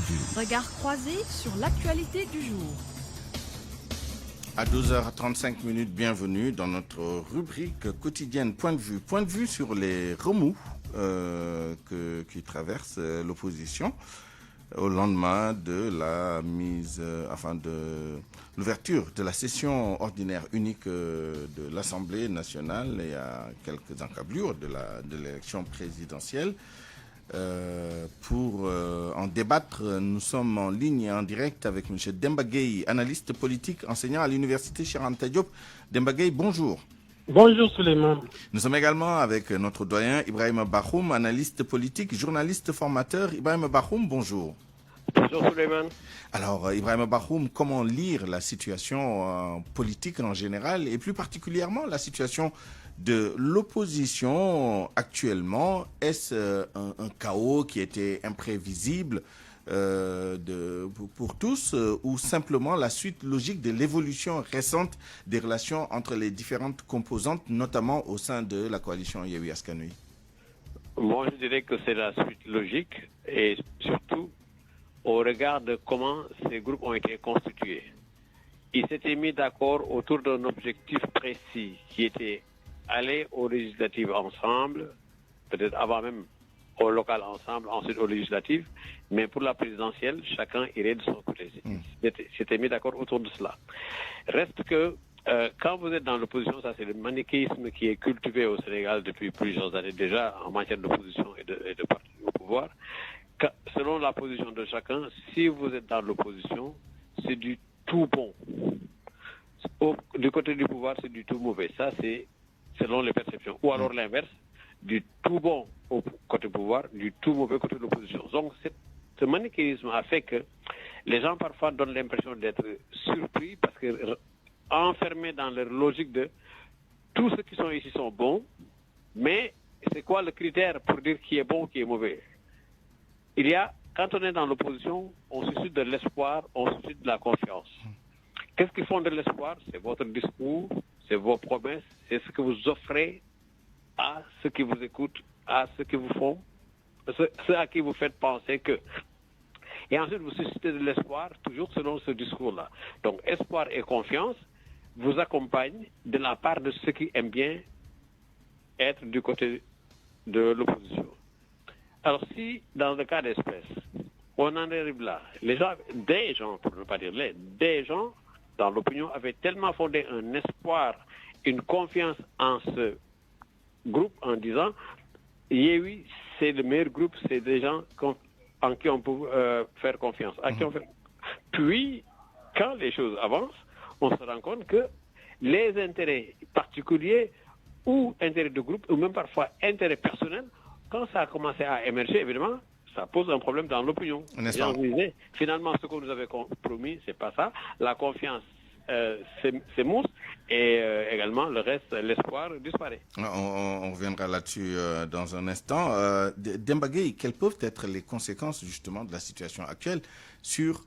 vue. Regard croisé sur l'actualité du jour. À 12h35, bienvenue dans notre rubrique quotidienne Point de vue. Point de vue sur les remous qui traversent l'opposition au lendemain de la de l'ouverture de la session ordinaire unique de l'Assemblée nationale et à quelques encablures de l'élection présidentielle. Pour en débattre, nous sommes en ligne et en direct avec M. Demba Gueye, analyste politique, enseignant à l'université Cheikh Anta Diop. Demba Gueye, bonjour. Bonjour Souleymane. Nous sommes également avec notre doyen Ibrahima Bakhoum, analyste politique, journaliste formateur. Ibrahima Bakhoum, bonjour. Bonjour Souleymane. Alors Ibrahima Bakhoum, comment lire la situation politique en général et plus particulièrement la situation de l'opposition actuellement? Est-ce un chaos qui était imprévisible pour tous ou simplement la suite logique de l'évolution récente des relations entre les différentes composantes, notamment au sein de la coalition Yewwi Askan Wi? Moi, je dirais que c'est la suite logique et surtout au regard de comment ces groupes ont été constitués. Ils s'étaient mis d'accord autour d'un objectif précis qui était aller aux législatives ensemble, peut-être avant même au local ensemble, ensuite aux législatives, mais pour la présidentielle, chacun irait de son côté. C'était mis d'accord autour de cela. Reste que quand vous êtes dans l'opposition, ça c'est le manichéisme qui est cultivé au Sénégal depuis plusieurs années déjà en matière d'opposition et de parti au pouvoir. Selon la position de chacun, si vous êtes dans l'opposition, c'est du tout bon. Du côté du pouvoir, c'est du tout mauvais. Ça, c'est selon les perceptions. Ou alors l'inverse, du tout bon au côté pouvoir, du tout mauvais côté de l'opposition. Donc, ce manichéisme a fait que les gens parfois donnent l'impression d'être surpris parce que enfermés dans leur logique de tous ceux qui sont ici sont bons, mais c'est quoi le critère pour dire qui est bon, qui est mauvais? Quand on est dans l'opposition, on suscite de l'espoir, on suscite de la confiance. Qu'est-ce qui fonde l'espoir? C'est votre discours, c'est vos promesses, c'est ce que vous offrez à ceux qui vous écoutent, à ceux qui vous font, ceux à qui vous faites penser que. Et ensuite, vous suscitez de l'espoir, toujours selon ce discours-là. Donc, espoir et confiance vous accompagnent de la part de ceux qui aiment bien être du côté de l'opposition. Alors, si, dans le cas d'espèce, on en arrive là, des gens, pour ne pas dire des gens, dans l'opinion, avaient tellement fondé un espoir, une confiance en ce groupe en disant Yewwi, c'est le meilleur groupe, c'est des gens en qui on peut faire confiance. Puis, quand les choses avancent, on se rend compte que les intérêts particuliers ou intérêts de groupe, ou même parfois intérêts personnels, quand ça a commencé à émerger, évidemment, ça pose un problème dans l'opinion. Finalement, ce qu'on nous avait promis, c'est pas ça. La confiance c'est mousse et également le reste, l'espoir disparaît. On reviendra là-dessus dans un instant. Demba Gueye, quelles peuvent être les conséquences justement de la situation actuelle sur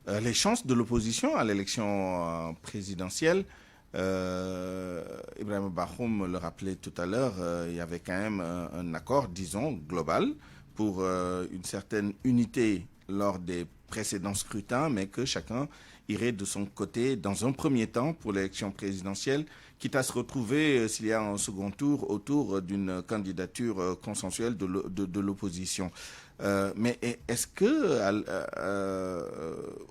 les chances de l'opposition à l'élection présidentielle? Ibrahima Bakhoum le rappelait tout à l'heure, il y avait quand même un accord, disons, global pour une certaine unité lors des précédents scrutins, mais que chacun irait de son côté dans un premier temps pour l'élection présidentielle, quitte à se retrouver, s'il y a un second tour, autour d'une candidature consensuelle de l'opposition. Mais est-ce que,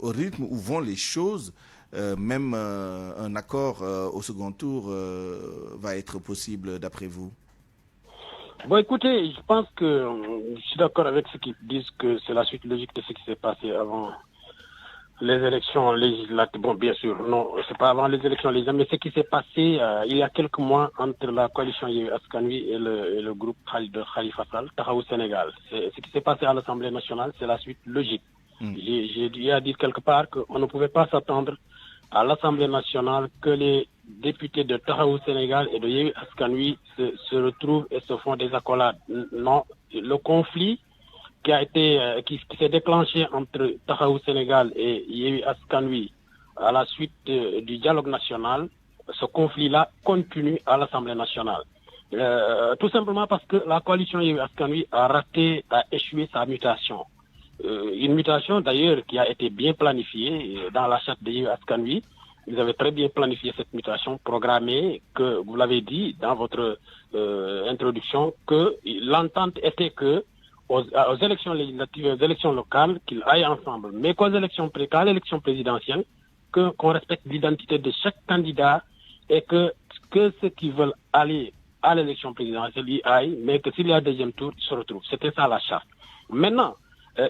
au rythme où vont les choses, même un accord au second tour va être possible d'après vous? Bon, écoutez, je pense que je suis d'accord avec ceux qui disent que c'est la suite logique de ce qui s'est passé avant les élections législatives. Bon, bien sûr, non, c'est pas avant les élections législatives, mais ce qui s'est passé il y a quelques mois entre la coalition Yewwi Askan Wi et le groupe de Khalifa Sall, Taxawu Sénégal. Ce qui s'est passé à l'Assemblée nationale, c'est la suite logique. J'ai dû dire quelque part qu'on ne pouvait pas s'attendre à l'Assemblée nationale que les députés de Taxawu Sénégal et de Yewwi Askan Wi se retrouvent et se font des accolades. Non, le conflit qui s'est déclenché entre Taxawu Sénégal et Yewwi Askan Wi à la suite du dialogue national, ce conflit-là continue à l'Assemblée nationale. Tout simplement parce que la coalition Yewwi Askan Wi a échoué sa mutation. Une mutation d'ailleurs qui a été bien planifiée dans la charte de Yewwi Askan Wi. Ils avaient très bien planifié cette mutation programmée, que vous l'avez dit dans votre introduction, que l'entente était que aux élections législatives, aux élections locales, qu'ils aillent ensemble. Mais qu'à l'élection présidentielle, qu'on respecte l'identité de chaque candidat et que ceux qui veulent aller à l'élection présidentielle y aillent, mais que s'il y a un deuxième tour, ils se retrouvent. C'était ça la charte. Maintenant,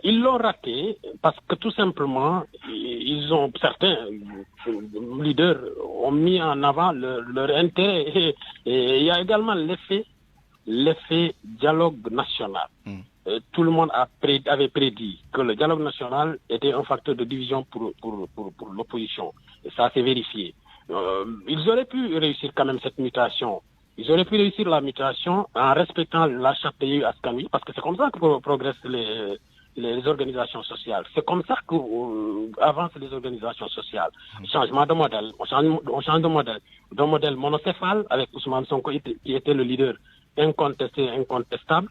ils l'ont raté parce que tout simplement, certains leaders ont mis en avant leur intérêt. Et il y a également l'effet dialogue national. Tout le monde avait prédit que le dialogue national était un facteur de division pour l'opposition. Et ça s'est vérifié. Ils auraient pu réussir quand même cette mutation. Ils auraient pu réussir la mutation en respectant la charte de Yewwi Askan Wi, parce que c'est comme ça que progressent les organisations sociales. C'est comme ça qu'avancent les organisations sociales. Changement de modèle. On change de modèle. D'un modèle monocéphale, avec Ousmane Sonko qui était le leader incontesté, incontestable.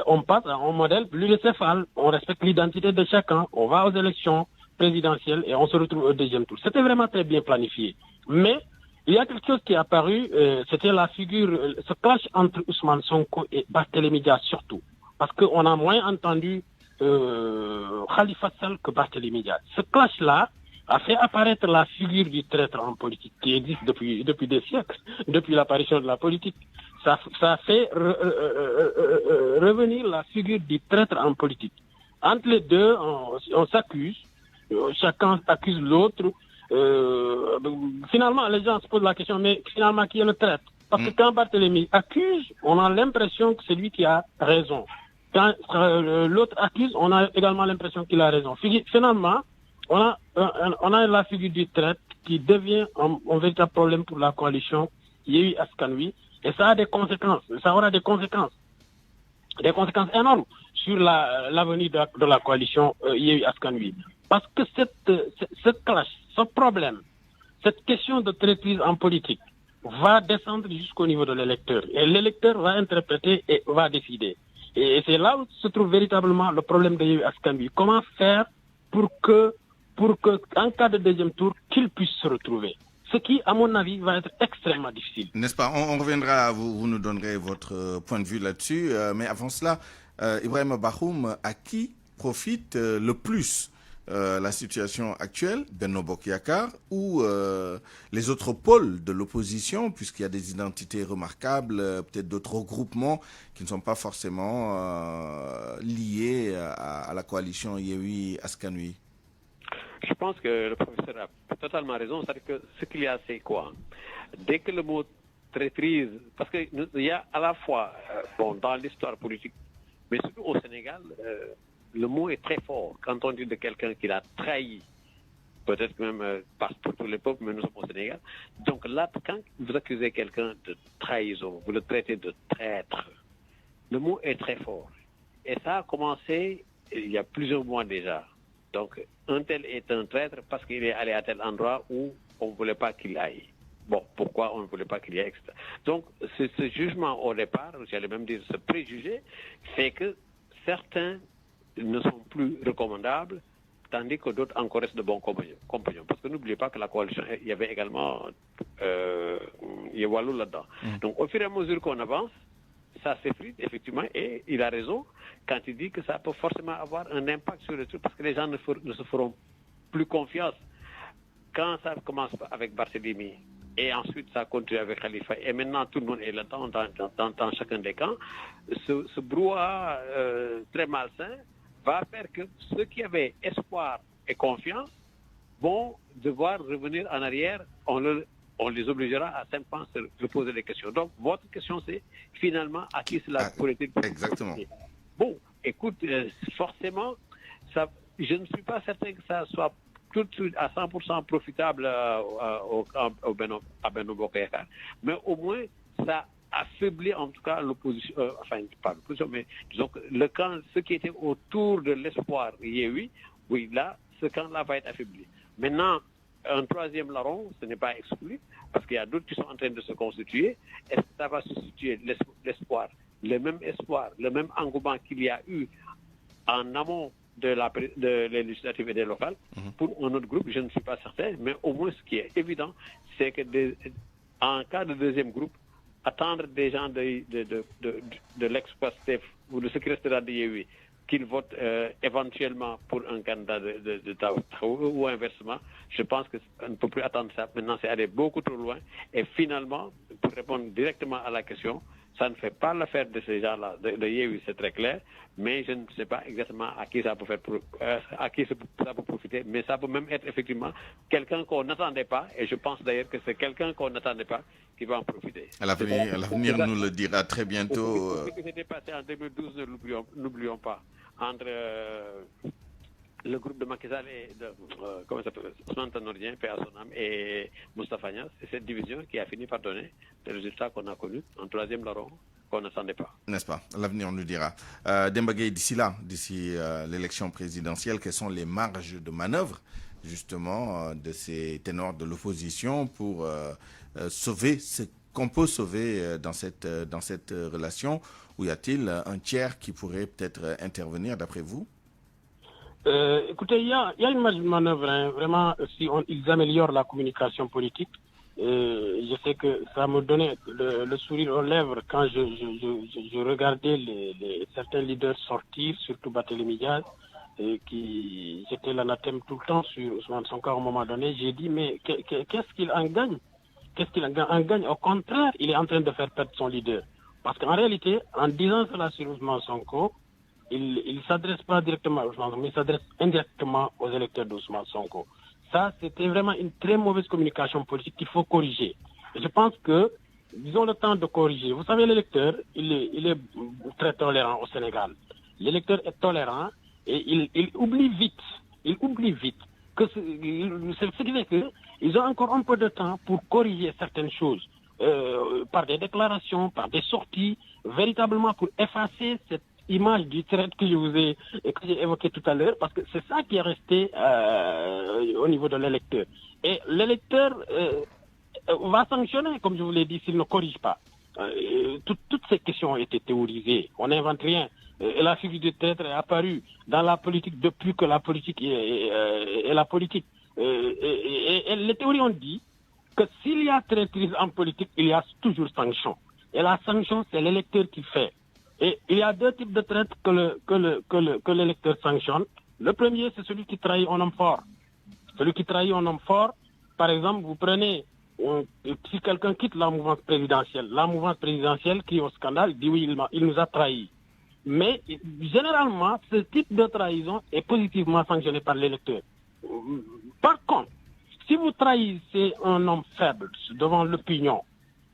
On passe à un modèle pluricéphale. On respecte l'identité de chacun. On va aux élections présidentielles et on se retrouve au deuxième tour. C'était vraiment très bien planifié. Mais il y a quelque chose qui est apparu, c'était la figure, ce clash entre Ousmane Sonko et Barthélémy Dias surtout. Parce qu'on a moins entendu Khalifa Sall que Barthélémy Dias. Ce clash-là a fait apparaître la figure du traître en politique qui existe depuis des siècles, depuis l'apparition de la politique. Ça a fait revenir la figure du traître en politique. Entre les deux, on s'accuse, chacun accuse l'autre. Finalement, les gens se posent la question, mais finalement, qui est le traître? Parce que quand Barthélémy accuse, on a l'impression que c'est lui qui a raison. Quand l'autre accuse, on a également l'impression qu'il a raison. Finalement, on a la figure du traître qui devient un véritable problème pour la coalition Yewwi Askan Wi. Et ça a des conséquences. Ça aura des conséquences énormes sur l'avenir de la coalition Yewwi Askan Wi. Parce que cette clash, ce problème, cette question de traîtrise en politique va descendre jusqu'au niveau de l'électeur. Et l'électeur va interpréter et va décider. Et c'est là où se trouve véritablement le problème de Yewwi Askan Wi. Comment faire pour que, en cas de deuxième tour, qu'ils puissent se retrouver? Ce qui, à mon avis, va être extrêmement difficile. N'est-ce pas? On reviendra, vous nous donnerez votre point de vue là-dessus. Mais avant cela, Ibrahima Bakhoum, à qui profite le plus la situation actuelle, Benno Bokk Yakaar, ou les autres pôles de l'opposition, puisqu'il y a des identités remarquables, peut-être d'autres regroupements qui ne sont pas forcément liés à la coalition Yewwi Askan Wi? Je pense que le professeur a totalement raison. C'est-à-dire que ce qu'il y a, c'est quoi? Dès que le mot traîtrise, parce qu'il y a à la fois, dans l'histoire politique, mais surtout au Sénégal, le mot est très fort. Quand on dit de quelqu'un qui l'a trahi, peut-être même pas pour tous les peuples, mais nous sommes au Sénégal. Donc là, quand vous accusez quelqu'un de trahison, vous le traitez de traître, le mot est très fort. Et ça a commencé il y a plusieurs mois déjà. Donc, un tel est un traître parce qu'il est allé à tel endroit où on ne voulait pas qu'il aille. Bon, pourquoi on ne voulait pas qu'il y ait, etc. Donc, ce jugement au départ, j'allais même dire ce préjugé, fait que certains ne sont plus recommandables, tandis que d'autres encore restent de bons compagnons. Parce que n'oubliez pas que la coalition, il y avait également Yewalo là-dedans. Donc, au fur et à mesure qu'on avance, ça s'effrite, effectivement, et il a raison quand il dit que ça peut forcément avoir un impact sur le truc, parce que les gens ne se feront plus confiance. Quand ça commence avec Barthélémy, et ensuite ça continue avec Khalifa, et maintenant tout le monde est là-dedans, dans chacun des camps, ce brouhaha très malsain va faire que ceux qui avaient espoir et confiance vont devoir revenir en arrière. On les obligera à simplement se poser des questions. Donc, votre question, c'est finalement à qui cela pourrait-il profiter? Exactement. Bon, écoute, forcément, ça, je ne suis pas certain que ça soit tout de suite à 100% profitable à Benno Bokk Yakaar, mais au moins, ça affaiblit en tout cas l'opposition, enfin, pas l'opposition, mais disons que le camp, ce qui était autour de l'espoir Yewwi, oui, là, ce camp-là va être affaibli. Maintenant, un troisième larron, ce n'est pas exclu, parce qu'il y a d'autres qui sont en train de se constituer. Est-ce que ça va substituer l'espoir, le même engouement qu'il y a eu en amont de les législatives et des locales? Pour un autre groupe, je ne suis pas certain, mais au moins ce qui est évident, c'est que en cas de deuxième groupe, attendre des gens de l'ex-Pastef ou de ce qui restera de Yewwi qu'ils votent éventuellement pour un candidat de Taxawu ou inversement, je pense qu'on ne peut plus attendre ça. Maintenant, c'est aller beaucoup trop loin. Et finalement, pour répondre directement à la question, ça ne fait pas l'affaire de ces gens-là, de Yewwi, c'est très clair, mais je ne sais pas exactement à qui ça peut ça peut profiter, mais ça peut même être effectivement quelqu'un qu'on n'attendait pas, et je pense d'ailleurs que c'est quelqu'un qu'on n'attendait pas qui va en profiter. À l'avenir nous le dira très bientôt. Ce qui s'était passé en 2012, n'oublions pas, entre le groupe de Macky Sall et comment ça s'appelle, Ousmane Tanor Dieng, paix à son âme, et Moustapha Niasse, c'est cette division qui a fini par donner le résultat qu'on a connu en troisième larron qu'on n'attendait pas. N'est-ce pas? L'avenir nous dira. Demba Gueye, d'ici l'élection présidentielle, quelles sont les marges de manœuvre justement de ces ténors de l'opposition pour sauver ce qu'on peut sauver dans cette relation? Ou y a-t-il un tiers qui pourrait peut-être intervenir d'après vous? Écoutez, il y a une marge de manœuvre, hein, vraiment, si ils améliorent la communication politique. Je sais que ça me donnait le sourire aux lèvres quand je regardais certains leaders sortir, surtout Barthélémy Diaz, qui jetaient l'anathème tout le temps sur Ousmane Sonko. À un moment donné, j'ai dit, mais qu'est-ce qu'il en gagne? Qu'est-ce qu'il en gagne? Au contraire, il est en train de faire perdre son leader. Parce qu'en réalité, en disant cela sur Ousmane Sonko, il ne s'adresse pas directement à Ousmane Sonko, mais il s'adresse indirectement aux électeurs d'Ousmane Sonko. Ça, c'était vraiment une très mauvaise communication politique qu'il faut corriger. Et je pense que, disons le temps de corriger. Vous savez, l'électeur, il est très tolérant au Sénégal. L'électeur est tolérant et il oublie vite. Il oublie vite. Que ce qui fait qu'ils ont encore un peu de temps pour corriger certaines choses. Par des déclarations, par des sorties, véritablement pour effacer cette image du traître que j'ai évoqué tout à l'heure, parce que c'est ça qui est resté au niveau de l'électeur. Et l'électeur va sanctionner, comme je vous l'ai dit, s'il ne corrige pas. Toutes ces questions ont été théorisées. On n'invente rien. Et la figure du traître est apparue dans la politique depuis que la politique est la politique. Et les théories ont dit que s'il y a traîtrise en politique, il y a toujours sanction. Et la sanction, c'est l'électeur qui fait. Et il y a deux types de traîtres que l'électeur sanctionne. Le premier, c'est celui qui trahit un homme fort. Celui qui trahit un homme fort, par exemple, vous prenez, si quelqu'un quitte la mouvance présidentielle crie au scandale, dit oui, il nous a trahis. Mais généralement, ce type de trahison est positivement sanctionné par l'électeur. Par contre, si vous trahissez un homme faible devant l'opinion,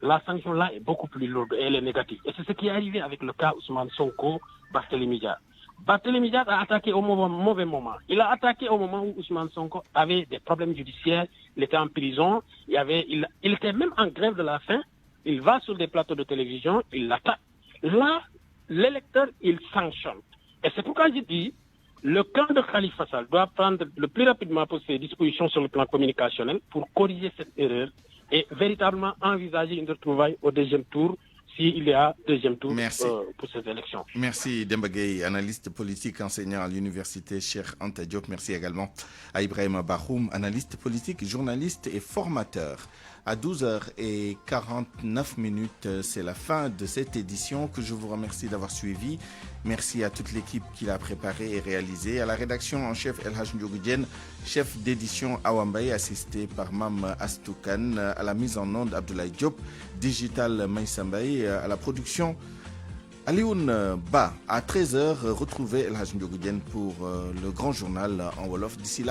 la sanction là est beaucoup plus lourde et elle est négative. Et c'est ce qui est arrivé avec le cas Ousmane Sonko, Barthélémy Diaz. Barthélémy Diaz a attaqué au mauvais moment. Il a attaqué au moment où Ousmane Sonko avait des problèmes judiciaires, il était en prison, il était même en grève de la faim, il va sur des plateaux de télévision, il l'attaque. Là, l'électeur, il sanctionne. Et c'est pourquoi je dis, le camp de Khalifa Sall doit prendre le plus rapidement possible ses dispositions sur le plan communicationnel pour corriger cette erreur et véritablement envisager une retrouvaille au deuxième tour s'il y a deuxième tour pour ces élections. Merci Demba Gueye, analyste politique, enseignant à l'université Cheikh Anta Diop. Merci également à Ibrahima Bakhoum, analyste politique, journaliste et formateur. À 12h49, c'est la fin de cette édition que je vous remercie d'avoir suivi. Merci à toute l'équipe qui l'a préparée et réalisée. À la rédaction en chef El Hadj Ndiogou Diène, chef d'édition Awambaye, assisté par Mam Astoukan. À la mise en onde Abdoulaye Diop, digital Maïsambaye. À la production Alioune Ba. À 13h, retrouvez El Hadj Ndiogou Diène pour le grand journal en Wolof. D'ici là,